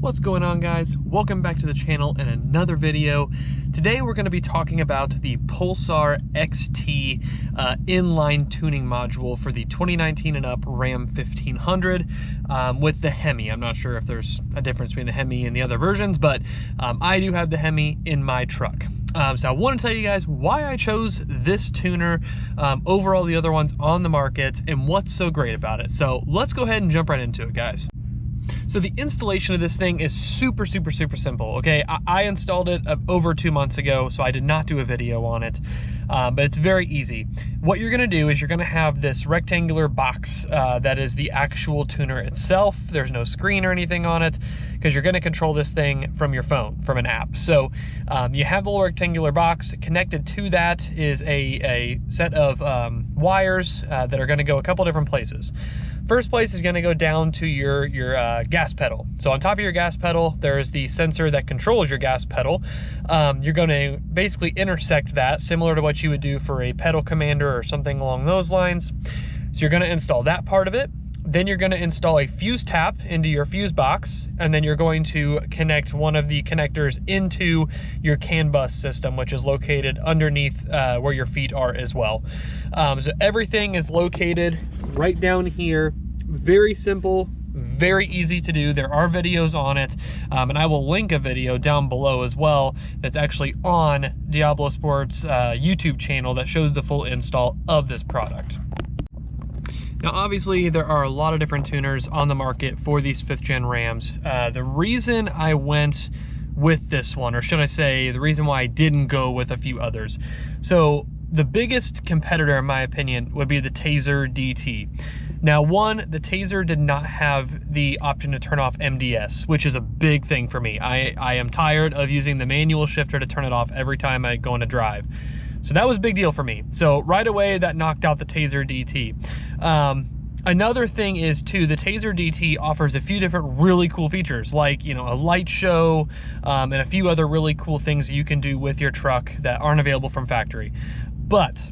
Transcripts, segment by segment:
What's going on, guys? Welcome back to the channel and another video. Today we're going to be talking about the Pulsar XT inline tuning module for the 2019 and up Ram 1500 with the Hemi. I'm not sure if there's a difference between the Hemi and the other versions, but I do have the Hemi in my truck. So I want to tell you guys why I chose this tuner over all the other ones on the market and what's so great about it. So let's go ahead and jump right into it, guys. So the installation of this thing is super simple, okay? I installed it over 2 months ago, so I did not do a video on it, but it's very easy. What you're gonna do is you're gonna have this rectangular box that is the actual tuner itself. There's no screen or anything on it, because you're gonna control this thing from your phone, from an app. So you have the little rectangular box. Connected to that is a set of wires that are gonna go a couple different places. First place is going to go down to your gas pedal. So on top of your gas pedal, there's the sensor that controls your gas pedal. You're going to basically intersect that, similar to what you would do for a pedal commander or something along those lines. So you're going to install that part of it. Then you're going to install a fuse tap into your fuse box, and then you're going to connect one of the connectors into your CAN bus system, which is located underneath where your feet are as well. So everything is located right down here. Very simple, very easy to do. There are videos on it, and I will link a video down below as well that's actually on Diablo Sports' YouTube channel that shows the full install of this product. Now, obviously, there are a lot of different tuners on the market for these 5th gen Rams. The reason I went with this one, or should I say, the reason why I didn't go with a few others. So the biggest competitor, in my opinion, would be the Taser DT. Now, one, the Taser did not have the option to turn off MDS, which is a big thing for me. I am tired of using the manual shifter to turn it off every time I go on a drive. So that was a big deal for me. So right away, that knocked out the Taser DT. Another thing is too, the Taser DT offers a few different really cool features, like, you know, a light show and a few other really cool things that you can do with your truck that aren't available from factory. But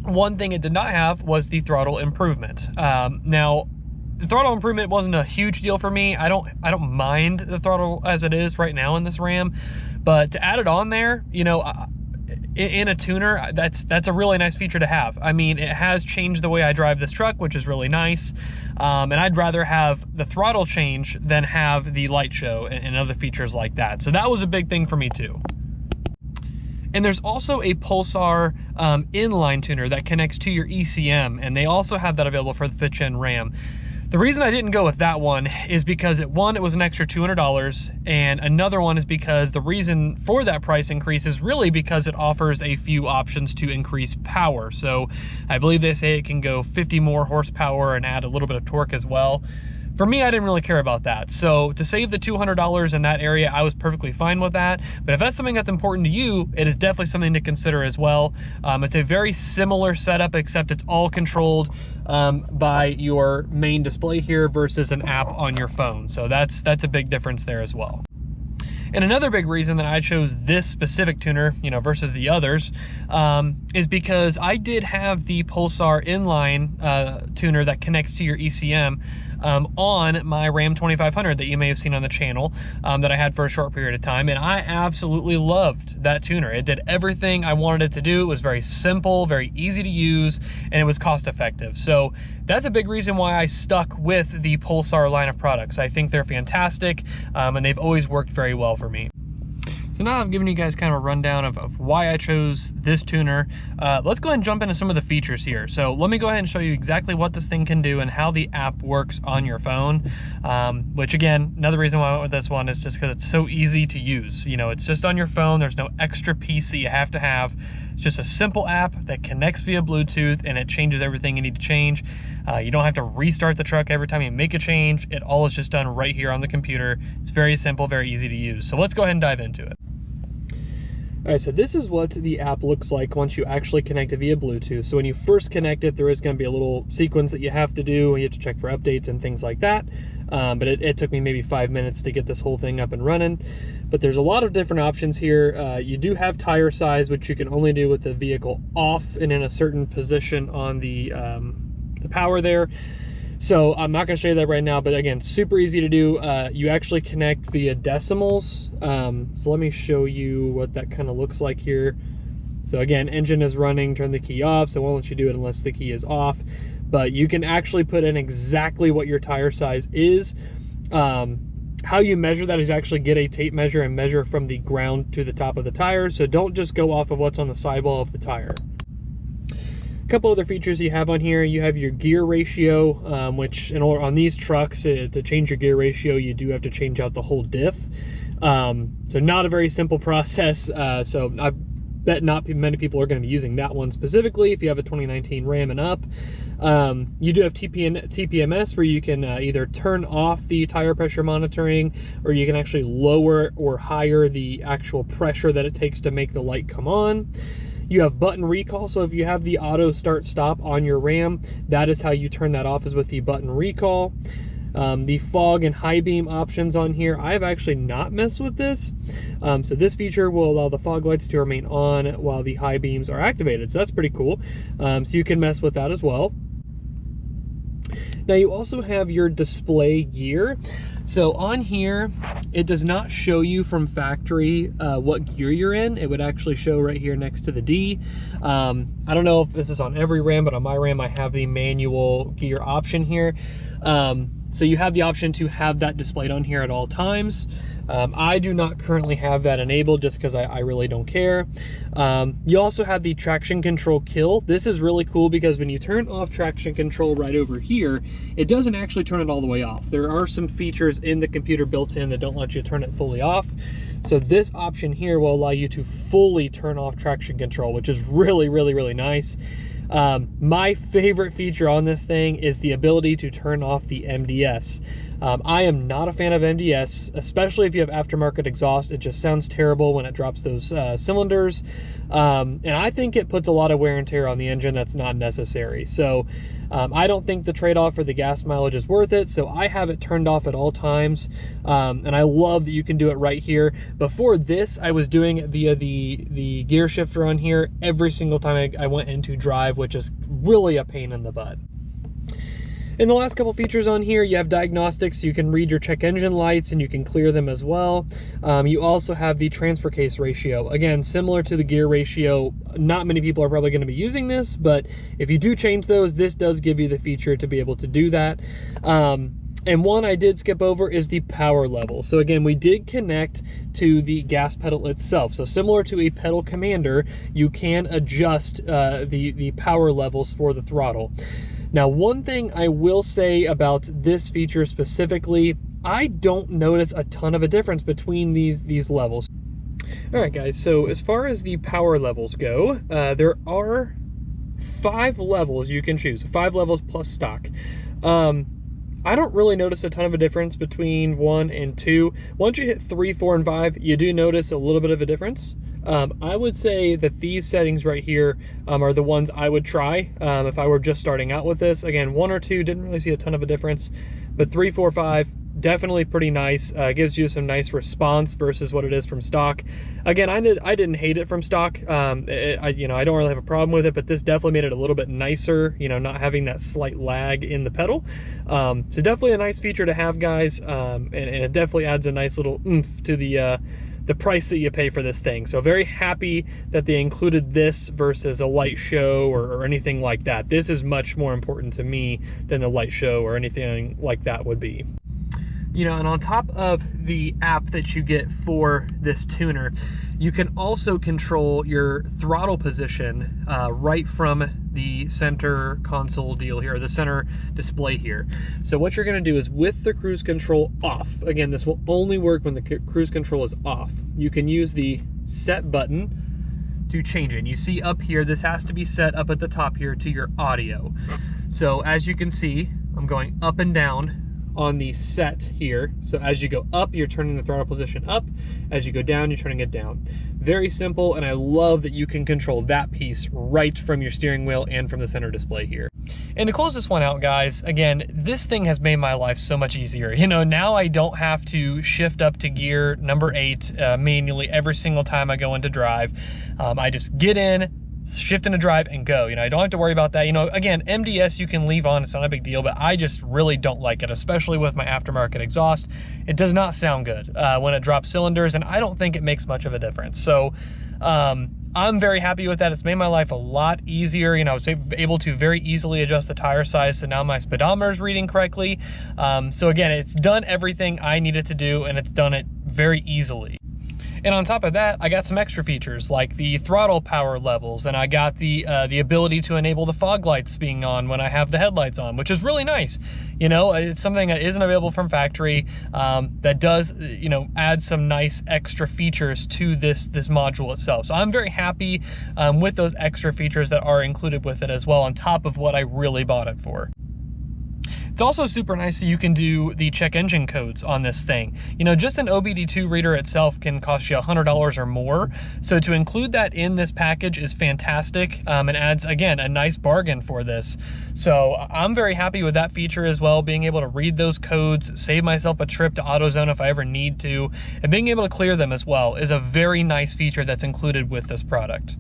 one thing it did not have was the throttle improvement. Now, the throttle improvement wasn't a huge deal for me. I don't mind the throttle as it is right now in this Ram, but to add it on there, you know, in a tuner, that's a really nice feature to have. I mean, it has changed the way I drive this truck, which is really nice. And I'd rather have the throttle change than have the light show and other features like that. So that was a big thing for me too. And there's also a Pulsar inline tuner that connects to your ECM, and they also have that available for the 5th gen Ram. The reason I didn't go with that one is because it was an extra $200, and another one is because the reason for that price increase is really because it offers a few options to increase power. So I believe they say it can go 50 more horsepower and add a little bit of torque as well. For me, I didn't really care about that. So to save the $200 in that area, I was perfectly fine with that. But if that's something that's important to you, it is definitely something to consider as well. It's a very similar setup, except it's all controlled by your main display here versus an app on your phone. So that's a big difference there as well. And another big reason that I chose this specific tuner, you know, versus the others, is because I did have the Pulsar inline tuner that connects to your ECM on my Ram 2500 that you may have seen on the channel that I had for a short period of time, and I absolutely loved that tuner. It did everything I wanted it to do. It was very simple, very easy to use, and it was cost effective. So that's a big reason why I stuck with the Pulsar line of products. I think they're fantastic, and they've always worked very well for me. So now I've given you guys kind of a rundown of why I chose this tuner. Let's go ahead and jump into some of the features here. So let me go ahead and show you exactly what this thing can do and how the app works on your phone. Which again, another reason why I went with this one is just because it's so easy to use. You know, it's just on your phone. There's no extra piece that you have to have. It's just a simple app that connects via Bluetooth, and it changes everything you need to change. You don't have to restart the truck every time you make a change. It all is just done right here on the computer. It's very simple, very easy to use. So let's go ahead and dive into it. All right, so this is what the app looks like once you actually connect it via Bluetooth. So when you first connect it, there is going to be a little sequence that you have to do. You have to check for updates and things like that. But it took me maybe 5 minutes to get this whole thing up and running. But there's a lot of different options here. You do have tire size, which you can only do with the vehicle off and in a certain position on the power there. So I'm not going to show you that right now, but again, super easy to do. You actually connect via decimals. So let me show you what that kind of looks like here. So again, engine is running, turn the key off, so it won't let you do it unless the key is off. But you can actually put in exactly what your tire size is. How you measure that is actually get a tape measure and measure from the ground to the top of the tire. So don't just go off of what's on the sidewall of the tire. A couple other features you have on here, you have your gear ratio, which on these trucks, to change your gear ratio, you do have to change out the whole diff. So not a very simple process. So I bet not many people are going to be using that one specifically if you have a 2019 Ram and up. You do have TPMS, where you can either turn off the tire pressure monitoring, or you can actually lower or higher the actual pressure that it takes to make the light come on. You have button recall, so if you have the auto start stop on your Ram, that is how you turn that off, is with the button recall. The fog and high beam options on here, I've actually not messed with this. So this feature will allow the fog lights to remain on while the high beams are activated, so that's pretty cool. So you can mess with that as well. Now you also have your display gear. So on here, it does not show you from factory what gear you're in. It would actually show right here next to the D. I don't know if this is on every Ram, but on my Ram, I have the manual gear option here. So you have the option to have that displayed on here at all times. I do not currently have that enabled just because I really don't care. You also have the traction control kill. This is really cool because when you turn off traction control right over here, it doesn't actually turn it all the way off. There are some features in the computer built in that don't let you turn it fully off. So this option here will allow you to fully turn off traction control, which is really, really, really nice. My favorite feature on this thing is the ability to turn off the MDS. I am not a fan of MDS, especially if you have aftermarket exhaust. It just sounds terrible when it drops those cylinders. And I think it puts a lot of wear and tear on the engine that's not necessary. So I don't think the trade-off for the gas mileage is worth it. So I have it turned off at all times. And I love that you can do it right here. Before this, I was doing it via the gear shifter on here every single time I went into drive, which is really a pain in the butt. In the last couple features on here, you have diagnostics. You can read your check engine lights and you can clear them as well. You also have the transfer case ratio. Again, similar to the gear ratio, not many people are probably going to be using this, but if you do change those, this does give you the feature to be able to do that. And one I did skip over is the power level. So again, we did connect to the gas pedal itself. So similar to a pedal commander, you can adjust the power levels for the throttle. Now, one thing I will say about this feature specifically, I don't notice a ton of a difference between these levels. All right, guys, so as far as the power levels go, there are 5 levels you can choose, 5 levels plus stock. I don't really notice a ton of a difference between 1 and 2. Once you hit 3, 4, and 5, you do notice a little bit of a difference. I would say that these settings right here are the ones I would try if I were just starting out with this. Again, 1 or 2, didn't really see a ton of a difference, but 3, 4, 5, definitely pretty nice. Gives you some nice response versus what it is from stock. Again, I didn't hate it from stock. I don't really have a problem with it, but this definitely made it a little bit nicer, not having that slight lag in the pedal. So definitely a nice feature to have, guys, and it definitely adds a nice little oomph to the price that you pay for this thing. So very happy that they included this versus a light show or anything like that. This is much more important to me than the light show or anything like that would be. And on top of the app that you get for this tuner, you can also control your throttle position right from the center console deal here, or the center display here. So what you're gonna do is, with the cruise control off, again, this will only work when the cruise control is off, you can use the set button to change it. And you see up here, this has to be set up at the top here to your audio. So as you can see, I'm going up and down on the set here. So as you go up, you're turning the throttle position up. As you go down, you're turning it down. Very simple, and I love that you can control that piece right from your steering wheel and from the center display here. And to close this one out, guys, again, this thing has made my life so much easier. Now I don't have to shift up to gear number 8 manually every single time I go into drive. I just get in, shift into drive and go. You know, I don't have to worry about that. You know, again, MDS you can leave on, it's not a big deal, but I just really don't like it, especially with my aftermarket exhaust. It does not sound good when it drops cylinders, and I don't think it makes much of a difference. So I'm very happy with that. It's made my life a lot easier. You know, I was able to very easily adjust the tire size, so now my speedometer is reading correctly. So again, it's done everything I needed to do, and it's done it very easily. And on top of that, I got some extra features like the throttle power levels, and I got the ability to enable the fog lights being on when I have the headlights on, which is really nice. You know, it's something that isn't available from factory, that does, you know, add some nice extra features to this module itself. So I'm very happy with those extra features that are included with it as well, on top of what I really bought it for. It's also super nice that you can do the check engine codes on this thing. You know, just an OBD2 reader itself can cost you $100 or more. So to include that in this package is fantastic, and adds, again, a nice bargain for this. So I'm very happy with that feature as well, being able to read those codes, save myself a trip to AutoZone if I ever need to, and being able to clear them as well is a very nice feature that's included with this product.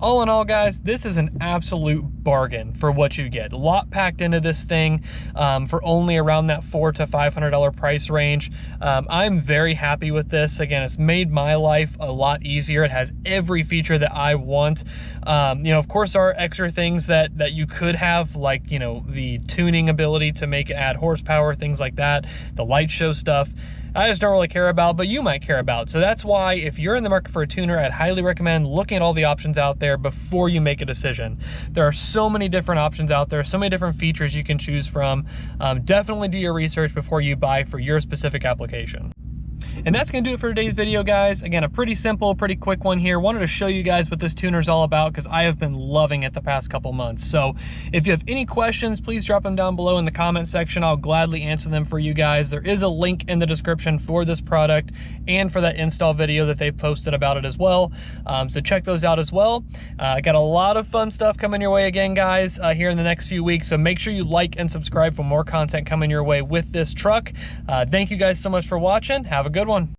All in all, guys, this is an absolute bargain for what you get. A lot packed into this thing for only around that $400 to $500 price range. I'm very happy with this. Again, it's made my life a lot easier. It has every feature that I want. You know, of course, there are extra things that you could have, like, you know, the tuning ability to make it add horsepower, things like that, the light show stuff. I just don't really care about, but you might care about. So that's why, if you're in the market for a tuner, I'd highly recommend looking at all the options out there before you make a decision. There are so many different options out there, so many different features you can choose from. Definitely do your research before you buy for your specific application. And that's gonna do it for today's video, guys. Again, a pretty simple, pretty quick one here. Wanted to show you guys what this tuner is all about, because I have been loving it the past couple months. So if you have any questions, please drop them down below in the comment section. I'll gladly answer them for you guys. There is a link in the description for this product and for that install video that they've posted about it as well. So check those out as well. I got a lot of fun stuff coming your way again, guys, here in the next few weeks. So make sure you like and subscribe for more content coming your way with this truck. Thank you guys so much for watching. Have a good one.